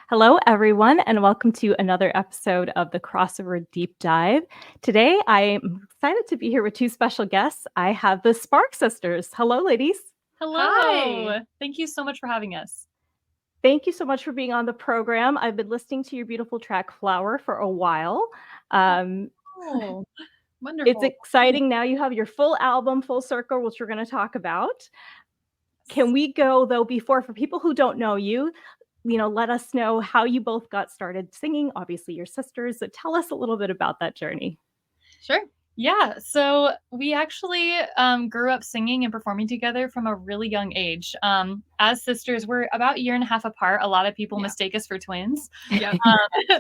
Hello, everyone, and welcome to another episode of the Crossover Deep Dive. Today, I'm excited to be here with two special guests. I have the Spark Sisters. Hello, ladies. Hello. Hi. Thank you so much for having us. Thank you so much for being on the program. I've been listening to your beautiful track Flower for a while. Oh, wonderful. It's exciting. Now you have your full album, Full Circle, which we're going to talk about. Can we go, though, before, for people who don't know you, let us know how you both got started singing. Obviously, you're sisters. So tell us a little bit about that journey. Sure. Yeah, so we actually grew up singing and performing together from a really young age. As sisters, we're about a year and a half apart. A lot of people mistake us for twins. Yeah.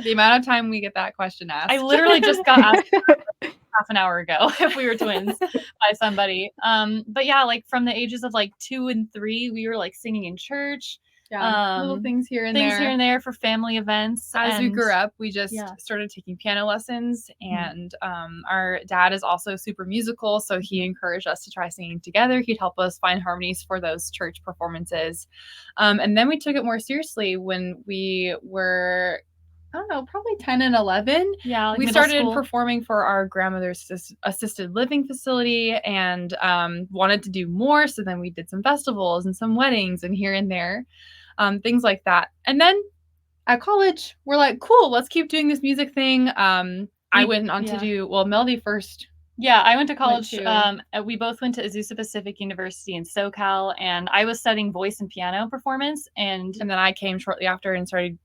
The amount of time we get that question asked. I literally just got asked half an hour ago if we were twins by somebody. But yeah, like from the ages of like 2 and 3, we were like singing in church. Little things here and there for family events. As we grew up, we just started taking piano lessons, and our dad is also super musical, so he encouraged us to try singing together. He'd help us find harmonies for those church performances. And then we took it more seriously when we were, I don't know, probably 10 and 11. Yeah, like we started performing for our grandmother's assisted living facility and wanted to do more. So then we did some festivals and some weddings and here and there, things like that. And then at college, we're like, cool, let's keep doing this music thing. I went on to do, Melody first. Yeah, I went to college. We both went to Azusa Pacific University in SoCal, and I was studying voice and piano performance. And then I came shortly after and started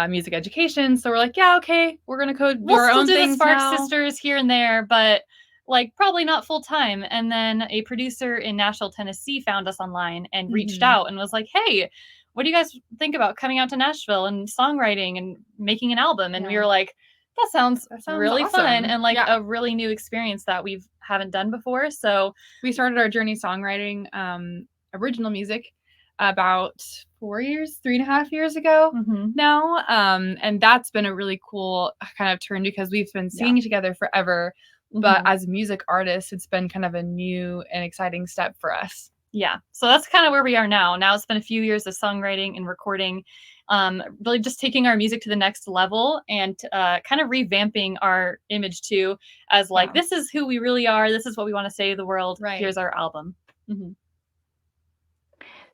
music education. So we're like, yeah, okay, we're gonna do our own do things the Spark now. Sisters here and there, but like probably not full time. And then a producer in Nashville, Tennessee found us online and reached out and was like, hey, what do you guys think about coming out to Nashville and songwriting and making an album? And we were like, that sounds really awesome. Fun and like a really new experience that we haven't done before. So we started our journey songwriting original music about 3.5 years ago now. And that's been a really cool kind of turn because we've been singing together forever. But as music artists, it's been kind of a new and exciting step for us. Yeah. So that's kind of where we are now. Now it's been a few years of songwriting and recording, really just taking our music to the next level and kind of revamping our image too, as like, this is who we really are. This is what we want to say to the world. Right. Here's our album.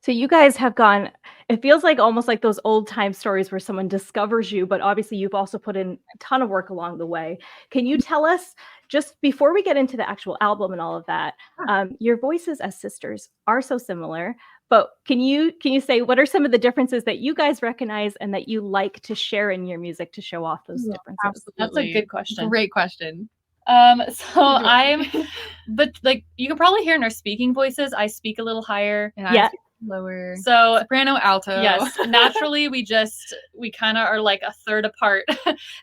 So you guys have gone, it feels like almost like those old time stories where someone discovers you, but obviously you've also put in a ton of work along the way. Can you tell us, just before we get into the actual album and all of that, your voices as sisters are so similar, but can you say what are some of the differences that you guys recognize and that you like to share in your music to show off those differences? Absolutely. That's a good question. Great question. But like you can probably hear in our speaking voices, I speak a little higher. And I speak lower. So soprano, alto. Yes. Naturally, we kind of are like a third apart.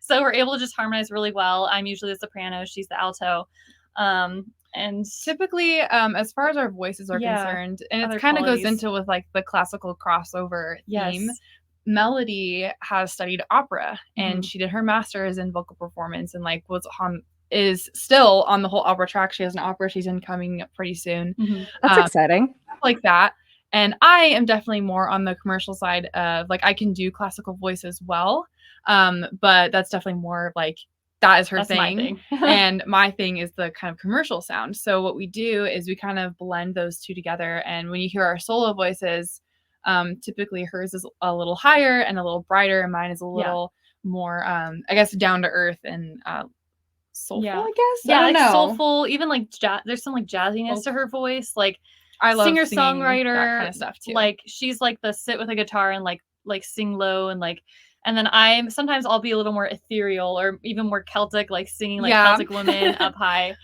So we're able to just harmonize really well. I'm usually the soprano. She's the alto. And typically, as far as our voices are concerned, and it kind of goes into with like the classical crossover theme. Melody has studied opera and she did her master's in vocal performance and like is still on the whole opera track. She has an opera she's in coming up pretty soon. That's exciting. Like that. And I am definitely more on the commercial side of like I can do classical voice as well. But that's definitely more like that is her thing. My thing. And my thing is the kind of commercial sound. So what we do is we kind of blend those two together. And when you hear our solo voices, typically hers is a little higher and a little brighter, and mine is a little more, I guess, down to earth and soulful. I guess. Yeah, I don't know. Soulful. Even like there's some like jazziness to her voice. Like I love singer-songwriter that kind of stuff too. Like she's like the sit with a guitar and like sing low and like. And then I'll be a little more ethereal or even more Celtic, like singing like Celtic women up high.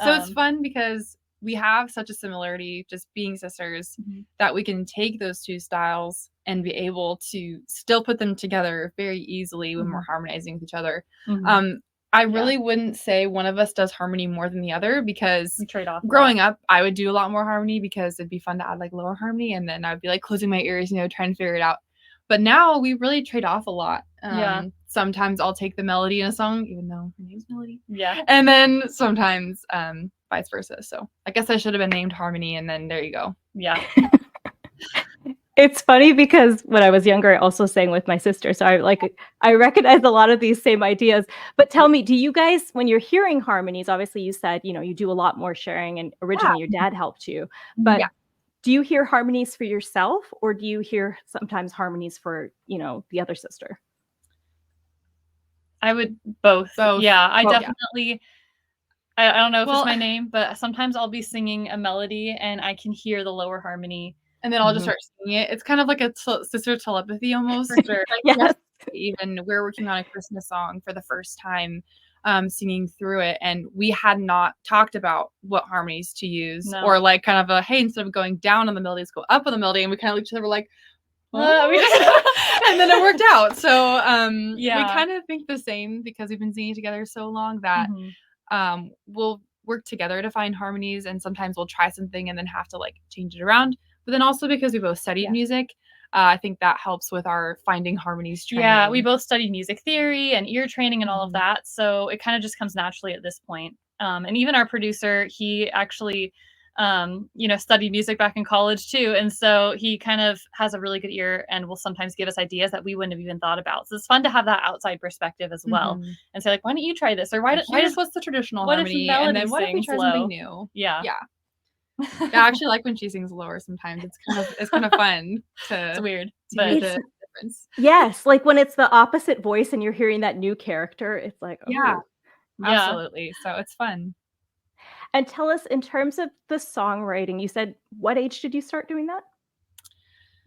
So it's fun because we have such a similarity, just being sisters, that we can take those two styles and be able to still put them together very easily when we're harmonizing with each other. I really wouldn't say one of us does harmony more than the other because we trade off. Growing up, I would do a lot more harmony because it'd be fun to add like lower harmony, and then I'd be like closing my ears, trying to figure it out. But now we really trade off a lot. Sometimes I'll take the melody in a song, even though her name's Melody. Yeah. And then sometimes vice versa. So I guess I should have been named Harmony, and then there you go. Yeah. It's funny because when I was younger, I also sang with my sister. So I recognize a lot of these same ideas. But tell me, do you guys, when you're hearing harmonies, obviously you said, you do a lot more sharing and originally your dad helped you. But Yeah. do you hear harmonies for yourself or do you hear sometimes harmonies for, the other sister? I would both. Both. Yeah, I Both. definitely. I don't know if Well- it's my name, but sometimes I'll be singing a melody and I can hear the lower harmony. And then I'll just start singing it. It's kind of like a sister telepathy almost. For sure. Like Yes. even we're working on a Christmas song for the first time, singing through it, and we had not talked about what harmonies to use, No. or like kind of a hey, instead of going down on the melody, let's go up on the melody, and we kind of looked at each other like, and then it worked out. So we kind of think the same because we've been singing together so long that we'll work together to find harmonies, and sometimes we'll try something and then have to like change it around. But then also because we both studied music, I think that helps with our finding harmonies training. Yeah, we both studied music theory and ear training and all of that. So it kind of just comes naturally at this point. And even our producer, he actually, studied music back in college too. And so he kind of has a really good ear and will sometimes give us ideas that we wouldn't have even thought about. So it's fun to have that outside perspective as well and say like, why don't you try this? Or why does what's the traditional what if harmony? Melody And then what if we sings try low? something new? Yeah. Yeah. I actually like when she sings lower sometimes. It's kind of fun to It's weird. to But hear the difference. Yes, like when it's the opposite voice and you're hearing that new character, it's like, oh. Yeah. yeah. Absolutely. So it's fun. And tell us, in terms of the songwriting, you said, what age did you start doing that?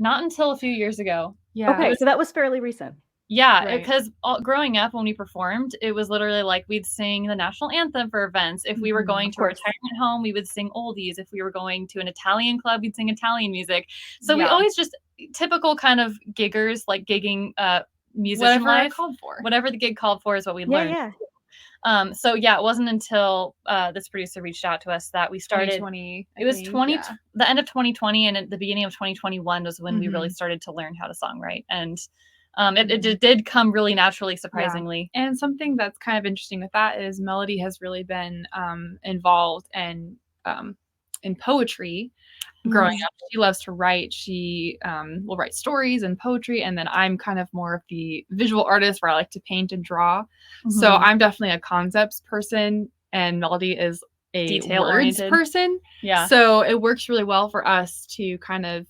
Not until a few years ago. Yeah. Okay, so that was fairly recent. Yeah, Right. because growing up when we performed, it was literally like we'd sing the national anthem for events. If we were going Of to a course. retirement home, we would sing oldies. If we were going to an Italian club, we'd sing Italian music. So we Yeah. always just typical kind of giggers, like gigging musician Whatever life. it called for. Whatever the gig called for is what we Yeah, learned. yeah. So yeah, it wasn't until this producer reached out to us that we started. 2020. It was the end of 2020 and at the beginning of 2021 was when we really Mhm. started to learn how to songwrite. And it did come really naturally, surprisingly. Yeah. And something that's kind of interesting with that is Melody has really been involved in poetry growing up. She loves to write. She will write stories and poetry, and then I'm kind of more of the visual artist where I like to paint and draw. So I'm definitely a concepts person, and Melody is a Detail-oriented words person. Yeah. So it works really well for us to kind of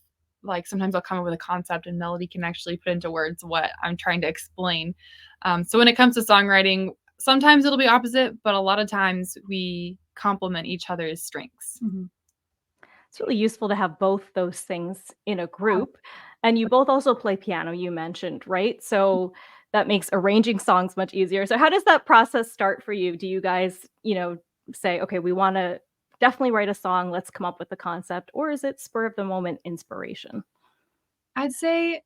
like sometimes I'll come up with a concept and Melody can actually put into words what I'm trying to explain. So when it comes to songwriting, sometimes it'll be opposite, but a lot of times we complement each other's strengths. It's really useful to have both those things in a group. And you both also play piano, you mentioned, right? So that makes arranging songs much easier. So how does that process start for you? Do you guys, say, okay, we want to definitely write a song, let's come up with the concept, or is it spur of the moment inspiration? I'd say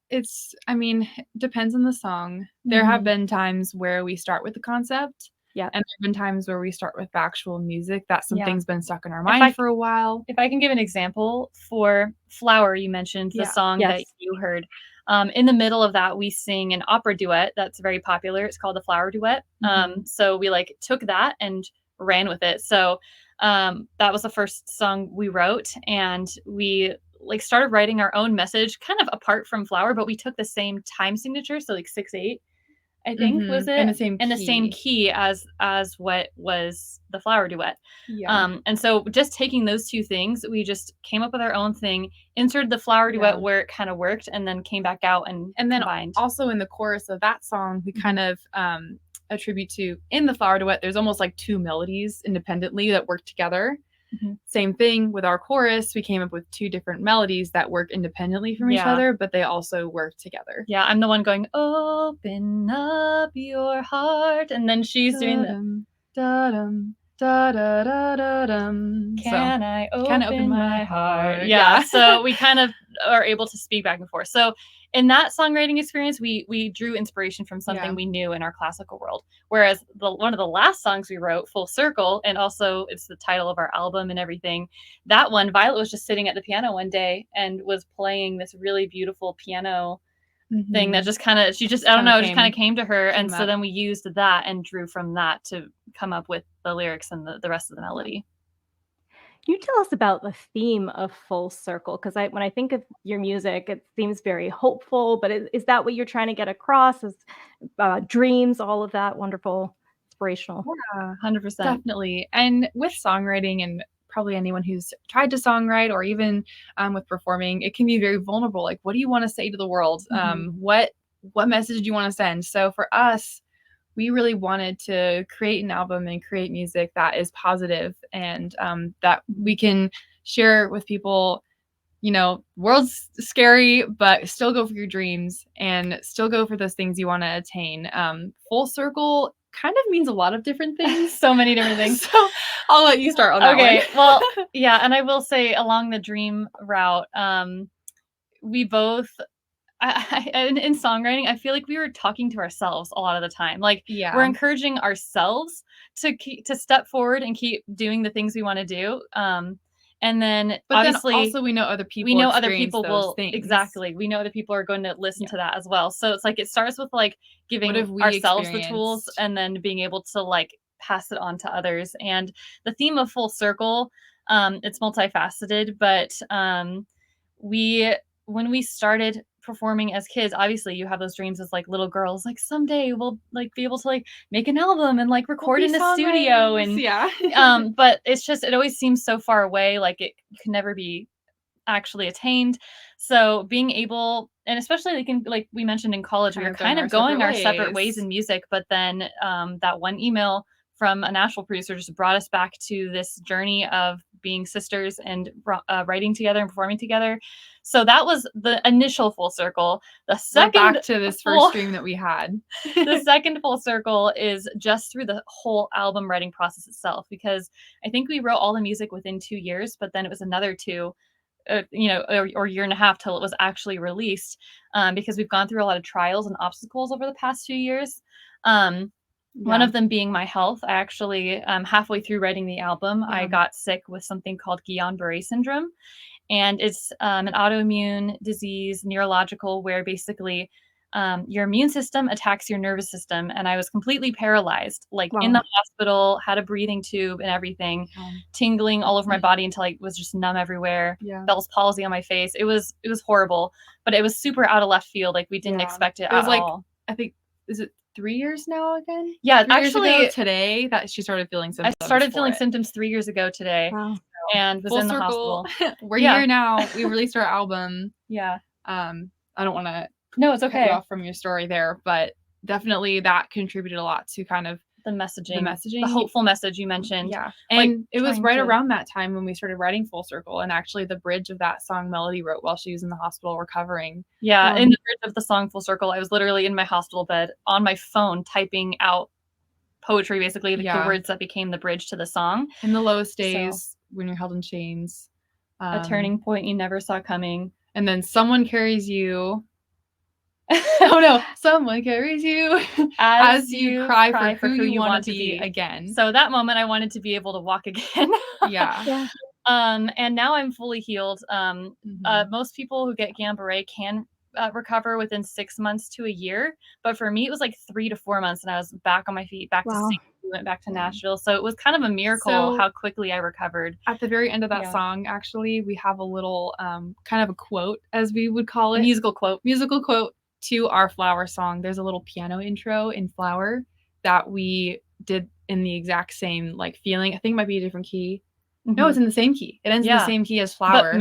depends on the song. There have been times where we start with the concept. Yeah. And there have been times where we start with the actual music that something's been stuck in our If mind for a while. If I can give an example for Flower, you mentioned the song that you heard. In the middle of that, we sing an opera duet that's very popular. It's called the Flower Duet. So we took that and ran with it. So that was the first song we wrote, and we started writing our own message kind of apart from Flower, but we took the same time signature, so 6/8 I think was it, and the same key as what was the Flower Duet. Yeah. And so just taking those two things, we just came up with our own thing, inserted the Flower Duet where it kind of worked, and then came back out and then combined. Also in the chorus of that song, we kind of attribute to in the Flower Duet, there's almost like two melodies independently that work together. Same thing with our chorus. We came up with two different melodies that work independently from each other, but they also work together. Yeah, I'm the one going, open up your heart. And then she's doing the da-dum, da-da-da-da-dum. Can I open my heart? Yeah. So we kind of are able to speak back and forth. So in that songwriting experience, we drew inspiration from something we knew in our classical world. Whereas one of the last songs we wrote, Full Circle, and also it's the title of our album and everything, that one, Violet was just sitting at the piano one day and was playing this really beautiful piano thing that just kind of, just kind of came to her. And so then we used that and drew from that to come up with the lyrics and the rest of the melody. Can you tell us about the theme of Full Circle? Because when I think of your music, it seems very hopeful, but is that what you're trying to get across? Is dreams, all of that wonderful, inspirational? Yeah, 100%. definitely. And with songwriting, and probably anyone who's tried to songwrite or even with performing, it can be very vulnerable. Like, what do you want to say to the world? What message do you want to send? So for us, we really wanted to create an album and create music that is positive and that we can share with people. World's scary, but still go for your dreams and still go for those things you want to attain. Full circle kind of means a lot of different things. So many different things. So I'll let you start on that one. Well, yeah, and I will say along the dream route, we both in songwriting, I feel like we were talking to ourselves a lot of the time. Like, we're encouraging ourselves to step forward and keep doing the things we want to do. And then but obviously then also we know other people will things. Exactly. We know other people are going to listen to that as well. So it's like it starts with like giving ourselves the tools and then being able to like pass it on to others. And the theme of Full Circle, it's multifaceted, but when we started performing as kids, obviously you have those dreams as like little girls, like someday we'll like be able to like make an album and like record in a studio and but it's just, it always seems so far away, like it can never be actually attained. So being able, and especially like we mentioned in college, we were kind of going our separate ways in music, but then that one email from a Nashville producer just brought us back to this journey of being sisters and writing together and performing together. So that was the initial Full Circle. The second, back to this first dream that we had. The second Full Circle is just through the whole album writing process itself, because I think we wrote all the music within 2 years, but then it was another 2, or year and a half till it was actually released, because we've gone through a lot of trials and obstacles over the past few years. One of them being my health. I actually, halfway through writing the album, I got sick with something called Guillain-Barré syndrome. And it's an autoimmune disease, neurological, where basically your immune system attacks your nervous system. And I was completely paralyzed, like in the hospital, had a breathing tube and everything, tingling all over my body until I was just numb everywhere. Bell's palsy on my face. It was horrible, but it was super out of left field. Like we didn't expect it at all. I think, is it 3 years now again? Yeah, 3 years actually ago today that she started feeling symptoms. I started feeling symptoms 3 years ago today. Wow. And was in the hospital. We're here now. We released our album. Yeah. I don't want to it's okay. cut you off from your story there, but definitely that contributed a lot to kind of the messaging, the hopeful message you mentioned. Yeah. And it was right around that time when we started writing Full Circle, and actually the bridge of that song Melody wrote while she was in the hospital recovering. Yeah. In the bridge of the song Full Circle, I was literally in my hospital bed on my phone typing out poetry, basically the words that became the bridge to the song. In the lowest days, when you're held in chains, a turning point you never saw coming, and then someone carries you. Oh no, someone carries you as you cry for who you want to be again. So that moment I wanted to be able to walk again. Yeah. And now I'm fully healed. Most people who get Guillain-Barré can recover within 6 months to a year, but for me it was like 3 to 4 months, and I was back on my feet, back to singing. We went back to Nashville, so it was kind of a miracle how quickly I recovered. At the very end of that song, actually, we have a little kind of a quote, as we would call it, musical quote to our Flower song. There's a little piano intro in Flower that we did in the exact same like feeling. I think it might be a different key. No, it's in the same key. It ends in the same key as Flower,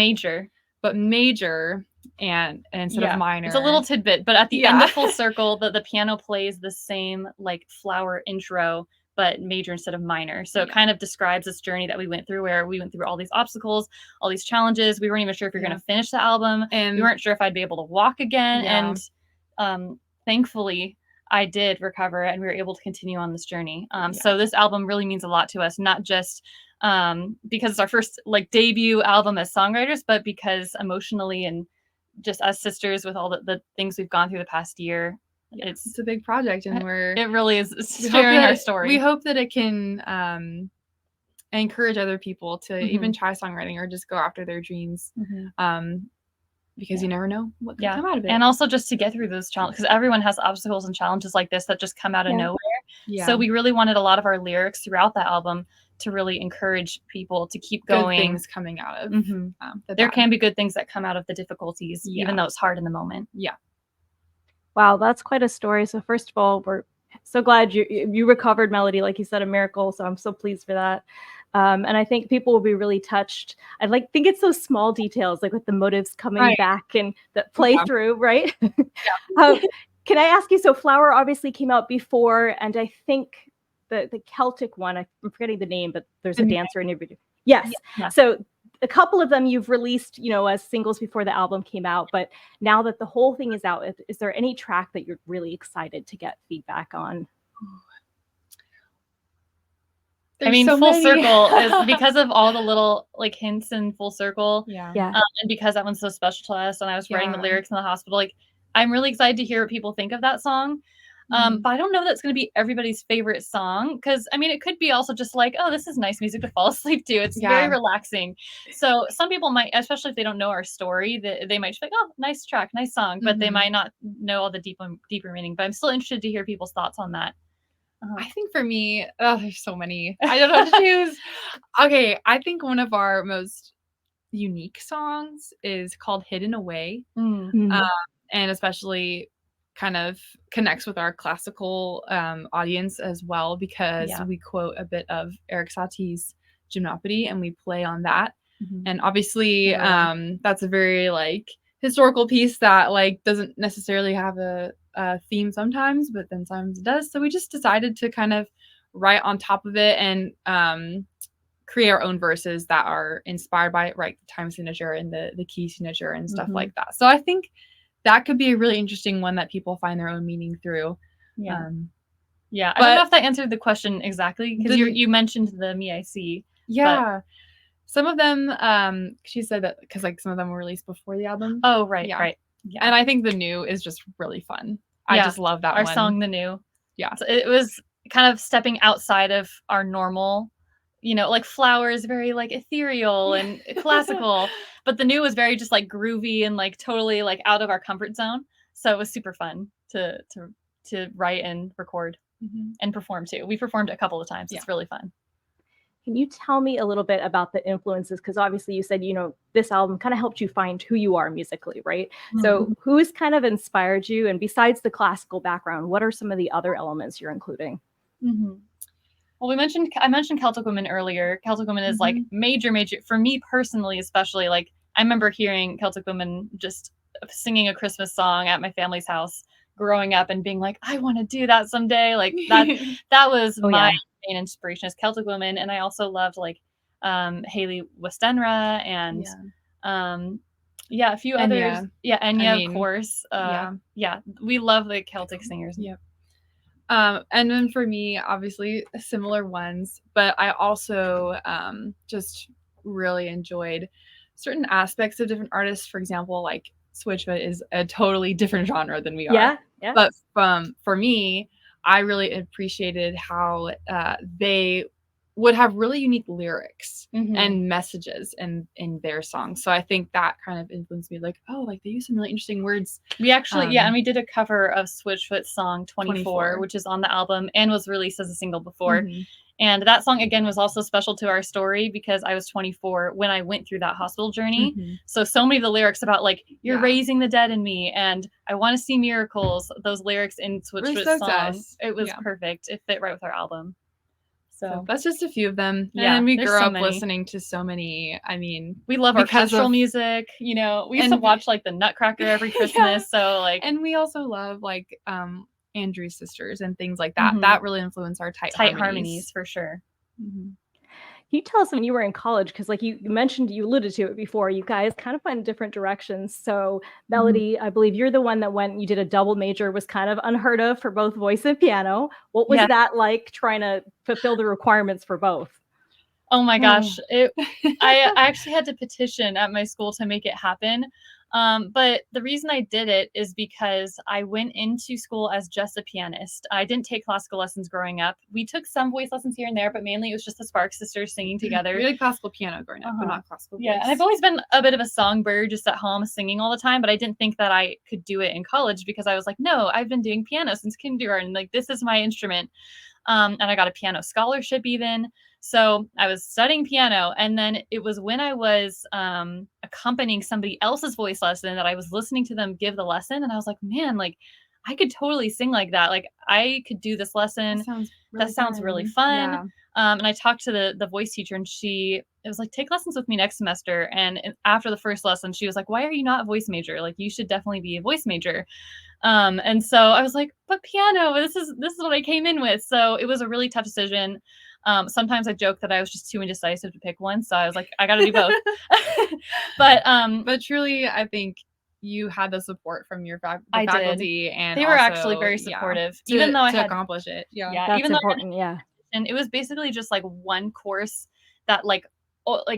but major. And instead of minor. It's a little tidbit, but at the end of Full Circle, the piano plays the same like Flower intro, but major instead of minor. So it kind of describes this journey that we went through, where we went through all these obstacles, all these challenges. We weren't even sure if we were going to finish the album, and we weren't sure if I'd be able to walk again. And thankfully I did recover, and we were able to continue on this journey. So this album really means a lot to us, not just because it's our first like debut album as songwriters, but because emotionally and just as sisters with all the things we've gone through the past year. It's a big project, and it really is sharing our story. We hope that it can encourage other people to even try songwriting or just go after their dreams. Because you never know what can come out of it. And also just to get through those challenges, because everyone has obstacles and challenges like this that just come out of nowhere. So we really wanted a lot of our lyrics throughout the album to really encourage people to keep Good going. things coming out of Mhm. the There bad. can be good things that come out of the difficulties, Yeah. even though it's hard in the moment. Yeah. Wow, that's quite a story. So first of all, we're so glad you recovered, Melody, like you said, a miracle. So I'm so pleased for that. And I think people will be really touched. I think it's those small details, like with the motives coming Right. back and the playthrough, right? Yeah. um, can I ask you? So Flower obviously came out before, and I think the Celtic one, I'm forgetting the name, but there's a The dancer in every. Yes. Yeah. So a couple of them you've released, as singles before the album came out, but now that the whole thing is out, is there any track that you're really excited to get feedback on? I mean, so Full many. Circle is because of all the little like hints in Full Circle. Yeah. And because that one's so special to us, and I was writing the Yeah. lyrics in the hospital. Like, I'm really excited to hear what people think of that song. Mhm. But I don't know that's going to be everybody's favorite song, because I mean, it could be also just like, oh, this is nice music to fall asleep to. It's very Yeah. relaxing. So some people might, especially if they don't know our story, they might just be like, oh, nice track, nice song, but they Mhm. might not know all the deeper meaning. But I'm still interested to hear people's thoughts on that. I think for me, there's so many. I don't know what to choose. Okay, I think one of our most unique songs is called Hidden Away. Mm. And especially kind of connects with our classical audience as well, because Yeah. we quote a bit of Eric Satie's Gymnopédie and we play on that. Mhm. And obviously Right. that's a very like historical piece that like doesn't necessarily have a theme sometimes, but then sometimes it does. So we just decided to kind of write on top of it and create our own verses that are inspired by it, right? The time signature and the key signature and stuff Mhm. like that. So I think that could be a really interesting one that people find their own meaning through. Yeah. Um, Yeah, I don't know but if that answered the question exactly, because you mentioned the Me I See. yeah, some of them, she said that because like some of them were released before the album. Oh, right, Yeah. right. Yeah. And I think the new is just really fun. I Yeah, just love that our one. song, The New. Yeah. So it was kind of stepping outside of our normal, like Flower is very like ethereal and classical, but The New was very just like groovy and like totally like out of our comfort zone. So it was super fun to write and record and perform too. We performed a couple of times. Yeah. It's really fun. Can you tell me a little bit about the influences? Because obviously you said, this album kind of helped you find who you are musically, right? So who's kind of inspired you? And besides the classical background, what are some of the other elements you're including? Well, I mentioned Celtic Woman earlier. Celtic Woman is like major, for me personally, especially. Like, I remember hearing Celtic Woman just singing a Christmas song at my family's house growing up and being like, I want to do that someday. Like that was my main inspiration is Celtic Woman. And I also loved like Hayley Westenra and a few others. Yeah, Enya, of course. Yeah, we love the Celtic singers. Yep. And then for me, obviously similar ones, but I also just really enjoyed certain aspects of different artists. For example, like Switchfoot is a totally different genre than we are. Yeah. But for me, I really appreciated how they would have really unique lyrics and messages in their songs. So I think that kind of influenced me, like, oh, like they use some really interesting words. We actually, and we did a cover of Switchfoot's song 24, which is on the album and was released as a single before. And that song, again, was also special to our story because I was 24 when I went through that hospital journey. So many of the lyrics about, like, you're raising the dead in me and I want to see miracles, those lyrics in Switchfoot's really song, it was perfect. It fit right with our album. So that's just a few of them. Yeah, and we grew up listening to so many. I mean, we love orchestral music. We used to watch like the Nutcracker every Christmas. So like, and we also love like Andrew's Sisters and things like that. That really influenced our tight harmonies for sure. Can you tell us when you were in college? Because like you mentioned, you alluded to it before, you guys kind of went in different directions. So Melody, I believe you're the one that you did a double major, was kind of unheard of for both voice and piano. What was that like trying to fulfill the requirements for both? Oh my gosh. I actually had to petition at my school to make it happen. But the reason I did it is because I went into school as just a pianist. I didn't take classical lessons growing up. We took some voice lessons here and there, but mainly it was just the Sparks sisters singing together. We did classical piano growing up, but not classical voice. Yeah, and I've always been a bit of a songbird just at home singing all the time, but I didn't think that I could do it in college because I was like, no, I've been doing piano since kindergarten. Like, this is my instrument. And I got a piano scholarship even. So I was studying piano, and then it was when I was accompanying somebody else's voice lesson that I was listening to them give the lesson, and I was like, man, like I could totally sing like that. Like I could do this lesson. That sounds really fun. Yeah. And I talked to the voice teacher, and it was like, take lessons with me next semester. And after the first lesson, she was like, why are you not a voice major? Like you should definitely be a voice major. And so I was like, but piano, this is what I came in with. So it was a really tough decision. Sometimes I joke that I was just too indecisive to pick one. So I was like, I got to do both. But truly, I think you had the support from your faculty, and they were actually very supportive, even though I had to accomplish it. Yeah. That's even though important. Yeah. and it was basically just like one course that like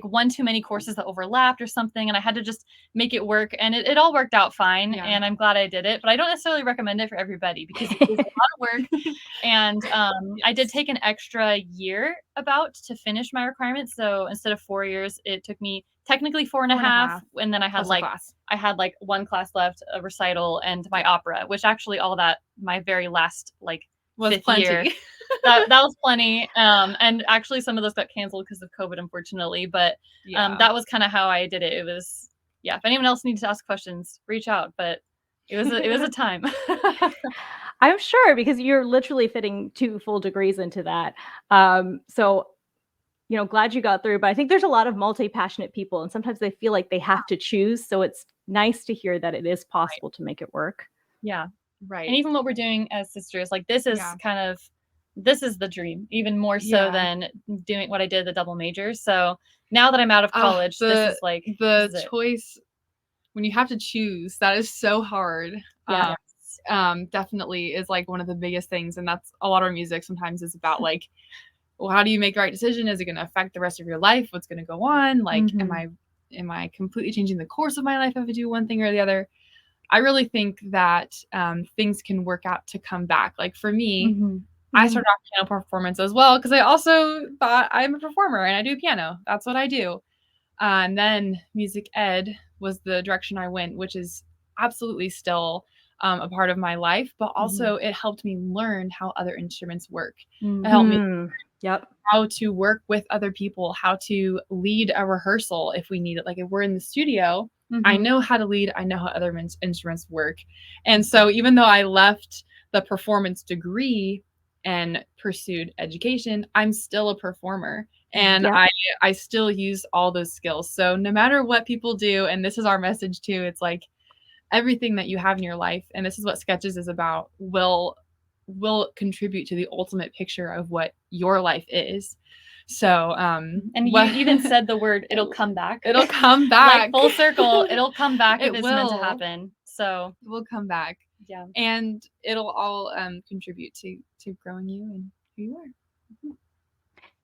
one too many courses that overlapped or something, and I had to just make it work, and it all worked out fine. Yeah. And I'm glad I did it, but I don't necessarily recommend it for everybody because it was a lot of work. And I did take an extra year about to finish my requirements, so instead of 4 years, it took me technically 4.5, and then I had like one class left, a recital, and my opera, which actually all that my very last like was fifth plenty. Year. that was plenty. And actually some of those got canceled because of COVID, unfortunately. But that was kind of how I did it. It was, if anyone else needs to ask questions, reach out. But it was a time. I'm sure, because you're literally fitting 2 full degrees into that. So, glad you got through. But I think there's a lot of multi-passionate people, and sometimes they feel like they have to choose. So it's nice to hear that it is possible to make it work. Yeah. Right. And even what we're doing as sisters, like this is this is the dream, even more so than doing what I did, the double major. So now that I'm out of college, this is like the choice when you have to choose. That is so hard. Yeah. Definitely is like one of the biggest things, and that's a lot of music sometimes is about like, well, how do you make the right decision? Is it going to affect the rest of your life? What's going to go on? Like, am I completely changing the course of my life if I do one thing or the other? I really think that things can work out to come back. Like for me, I started off piano performance as well because I also thought I'm a performer and I do piano. That's what I do. And then music ed was the direction I went, which is absolutely still a part of my life, but also it helped me learn how other instruments work. It helped me how to work with other people, how to lead a rehearsal if we need it. Like if we're in the studio, I know how to lead. I know how other instruments work. And so even though I left the performance degree and pursued education, I'm still a performer. And I still use all those skills. So no matter what people do, and this is our message too, it's like everything that you have in your life, and this is what Sketches is about, will contribute to the ultimate picture of what your life is. So and you even said the word, it'll come back. It'll come back. Like full circle, it'll come back if it's meant to happen. So it will come back. Yeah. And it'll all contribute to growing you and who you are.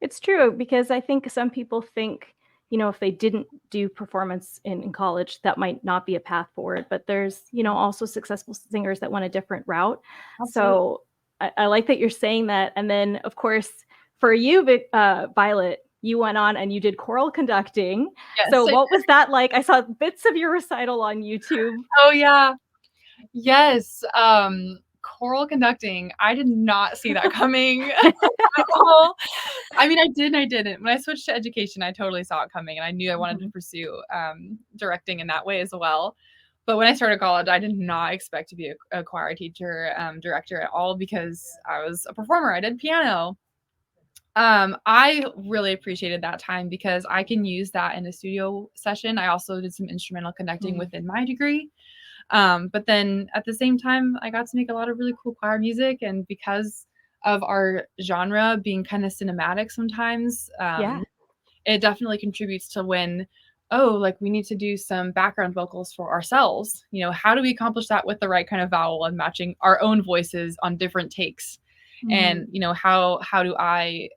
It's true, because I think some people think, if they didn't do performance in college, that might not be a path forward. But there's, also successful singers that went a different route. Absolutely. So I like that you're saying that. And then, of course, for you, Violet, you went on and you did choral conducting. Yes, so what was that like? I saw bits of your recital on YouTube. Oh, yeah. Yes. Choral conducting. I did not see that coming at all. I mean, I did and I didn't. When I switched to education, I totally saw it coming, and I knew I wanted to pursue directing in that way as well. But when I started college, I did not expect to be a choir teacher, director at all, because I was a performer. I did piano. I really appreciated that time because I can use that in a studio session. I also did some instrumental conducting within my degree. But then at the same time, I got to make a lot of really cool choir music. And because of our genre being kind of cinematic sometimes, it definitely contributes to when, like we need to do some background vocals for ourselves. How do we accomplish that with the right kind of vowel and matching our own voices on different takes? And, how do I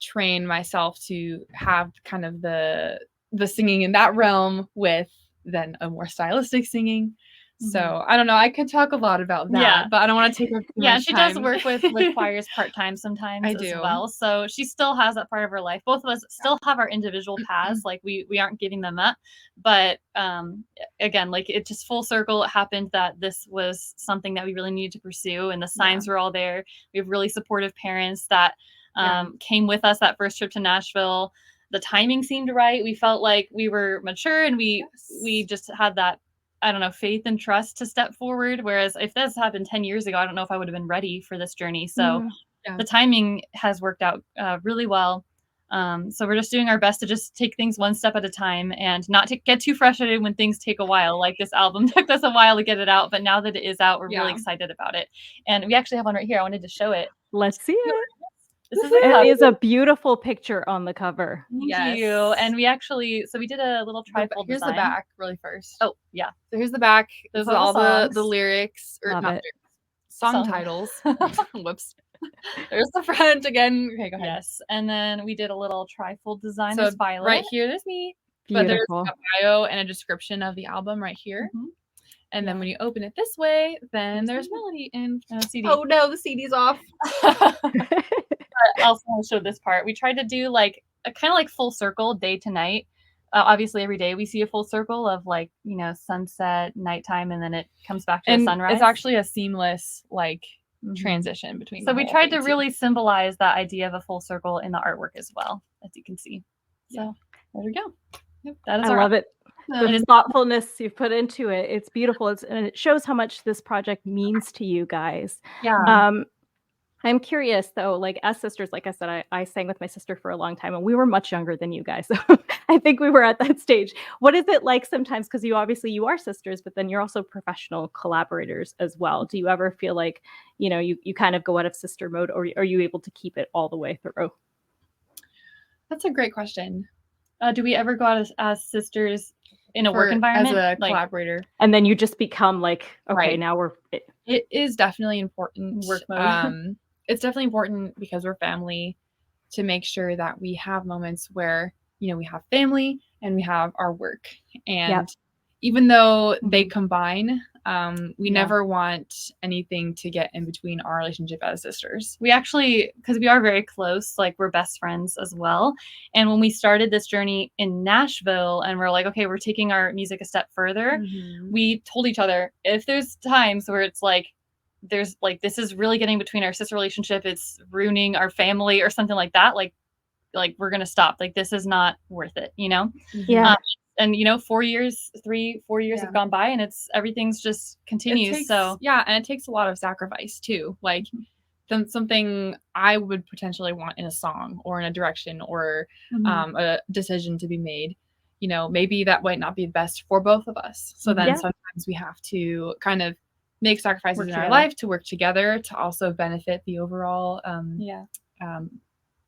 train myself to have kind of the singing in that realm with then a more stylistic singing. So I don't know. I could talk a lot about that, but I don't want to take up too much she time. does work with choirs part-time sometimes as well. So she still has that part of her life. Both of us still have our individual paths. Like we aren't giving them up. But again, like it just full circle. It happened that this was something that we really needed to pursue, and the signs were all there. We have really supportive parents that came with us that first trip to Nashville. The timing seemed right. We felt like we were mature and we just had that, I don't know, faith and trust to step forward. Whereas if this happened 10 years ago, I don't know if I would have been ready for this journey. So the timing has worked out really well. So we're just doing our best to just take things one step at a time and not to get too frustrated when things take a while. Like this album took us a while to get it out, but now that it is out, we're really excited about it. And we actually have one right here. I wanted to show it. Let's see it. This is It is a beautiful picture on the cover. Thank you. And we actually, so we did a little trifold Here's design. the back really first. Oh, yeah. So here's the back. Those This is are all the the songs. lyrics, or Love not it. song titles. Whoops. There's the front again. Okay, go ahead. Yes. And then we did a little trifold design. So There's Violet. right here, there's me. But there's Beautiful. a bio and a description of the album right here. And then when you open it this way, then there's Melody and a CD. Oh no, the CD's off. I also want to show this part. We tried to do like a kind of like full circle day to night. Obviously, every day we see a full circle of like, you know, sunset, nighttime, and then it comes back to sunrise. It's actually a seamless like transition between. So we tried to really symbolize that idea of a full circle in the artwork as well, as you can see. So there we go. Yep, that is I love it. It The is thoughtfulness you've put into it. It's beautiful. And it shows how much this project means to you guys. Yeah. I'm curious though, like as sisters, like I said, I sang with my sister for a long time and we were much younger than you guys. So I think we were at that stage. What is it like sometimes? Because you are sisters, but then you're also professional collaborators as well. Do you ever feel like, you know, you kind of go out of sister mode, or are you able to keep it all the way through? That's a great question. Do we ever go out as sisters in a work environment? As a collaborator. And then you just become like, okay, Right. now we're... It is definitely important. Work mode. It's definitely important because we're family to make sure that we have moments where, you know, we have family and we have our work. And even though they combine, we never want anything to get in between our relationship as sisters. We actually, because we are very close, like we're best friends as well. And when we started this journey in Nashville and we're like, okay, we're taking our music a step further, we told each other, if there's times where it's like, there's like, this is really getting between our sister relationship, it's ruining our family or something like that, like we're going to stop. Like, this is not worth it, you know? Yeah. And, you know, 4 years have gone by and everything's just continues. And it takes a lot of sacrifice too. Like something I would potentially want in a song or in a direction or a decision to be made, you know, maybe that might not be the best for both of us. So then sometimes we have to kind of make sacrifices in our life to work together to also benefit the overall,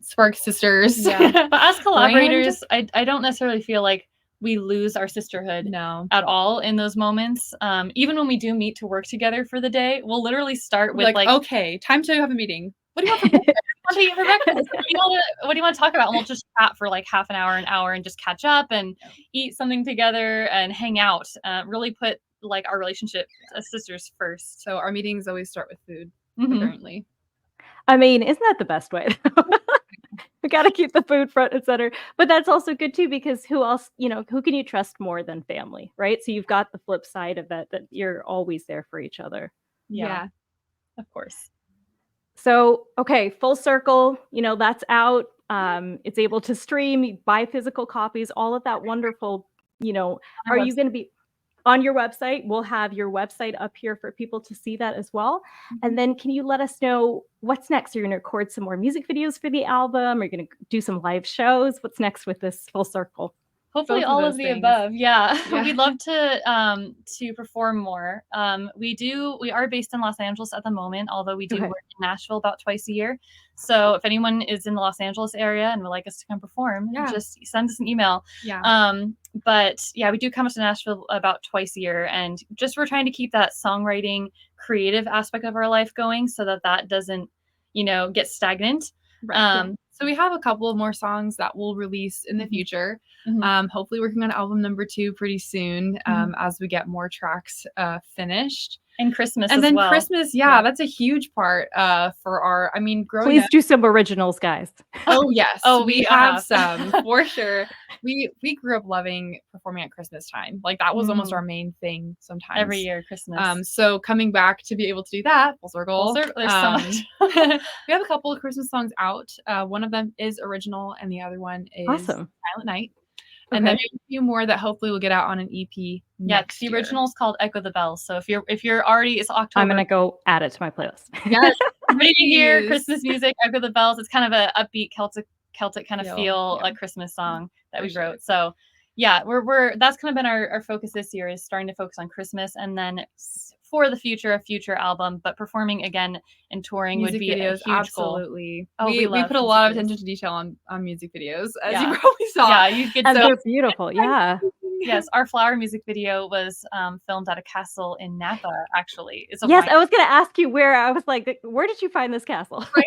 Spark Sisters. Yeah. But as collaborators, I don't necessarily feel like we lose our sisterhood at all in those moments. Even when we do meet to work together for the day, we'll literally start with like, okay, time to have a meeting. What do you want for breakfast? What do you want to talk about? And we'll just chat for like half an hour and just catch up and eat something together and hang out. Really put like our relationship as sisters first. So our meetings always start with food, apparently. I mean, isn't that the best way? We got to keep the food front and center. But that's also good too, because who else, you know, who can you trust more than family, right? So you've got the flip side of that you're always there for each other. Yeah, of course. So, okay, Full Circle, you know, that's out. It's able to stream, buy physical copies, all of that wonderful, you know, are you going to be on your website? We'll have your website up here for people to see that as well. And then can you let us know what's next? You're going to record some more music videos for the album? Are you going to do some live shows? What's next with this Full Circle? Hopefully all of the above. Yeah. We'd love to perform more. We are based in Los Angeles at the moment, although we do work in Nashville about twice a year. So if anyone is in the Los Angeles area and would like us to come perform, just send us an email. But we do come to Nashville about twice a year, and just we're trying to keep that songwriting creative aspect of our life going so that doesn't, you know, get stagnant. So we have a couple of more songs that we'll release in the future. Hopefully working on album number 2 pretty soon as we get more tracks finished. And Christmas And as then well. Christmas, that's a huge part for our, growing Please up. do some originals, guys. Oh, yes. Oh, we we have have. some for sure. We grew up loving performing at Christmas time. Like that was almost our main thing sometimes. Every year, Christmas. So coming back to be able to do that, full circle. There's so much. We have a couple of Christmas songs out. One of them is original and the other one is Awesome. Silent Night. And then we have a few more that hopefully will get out on an EP next the year. original is called Echo the Bells. So if you're already, it's October. I'm gonna go add it to my playlist. Yes. Ready to hear Christmas music, Echo the Bells. It's kind of a upbeat Celtic kind of feel, like Christmas song that we wrote. So yeah, we're that's kind of been our focus this year, is starting to focus on Christmas, and then for the future, a future album, but performing again and touring music would be videos, a huge absolutely. goal. We love put a lot of music videos. attention to detail on music videos, as Yeah. you probably saw. Yeah, you get And so they're beautiful. Yeah. yes, our flower music video was filmed at a castle in Napa. Actually, it's a Yes, wine. I was gonna ask you where. I was like, where did you find this castle? Right?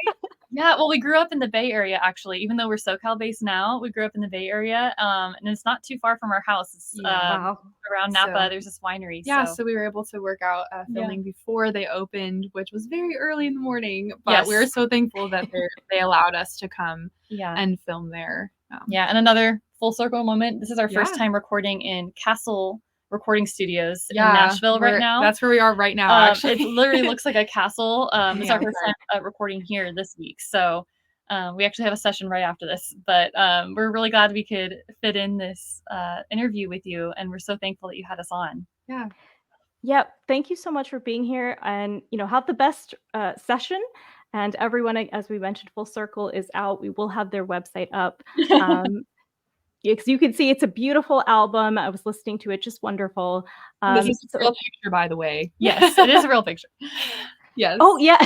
Yeah, well, we grew up in the Bay Area, actually. Even though we're SoCal based now, we grew up in the Bay Area, and it's not too far from our house. It's Wow. around Napa. So- There's this winery. Yeah, so. so we were able to work out filming before they opened, which was very early in the morning. But we were Yes. so thankful that they allowed us to come Yeah. and film there. Yeah, and another full circle moment. This is our first Yeah. time recording in Castle Recording Studios in Nashville right now. That's where we are right now, actually. It literally looks like a castle. It's our Yeah. first time recording here this week. So we actually have a session right after this. But we're really glad we could fit in this interview with you. And we're so thankful that you had us on. Yeah. Yep. Thank you so much for being here, and have the best session. And everyone, as we mentioned, Full Circle is out. We will have their website up. Because you can see it's a beautiful album. I was listening to it, just wonderful. This is a real picture, by the way. Yes, it is a real picture. Yes. Oh yeah,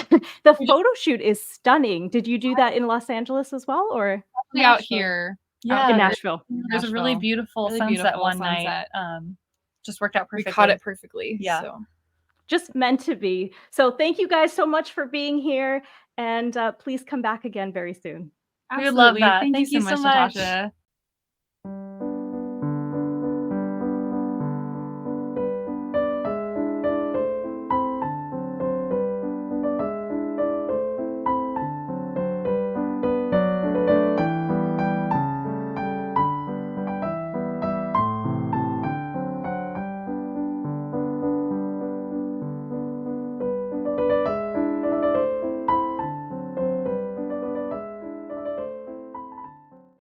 the photo shoot is stunning. Did you do that in Los Angeles as well, or out here. Yeah, in Nashville? There's a really beautiful sunset one night. Just worked out perfectly. We caught it perfectly. Yeah. So. Just meant to be. So thank you guys so much for being here, and please come back again very soon. We would love that. Thank you so much, Natasha.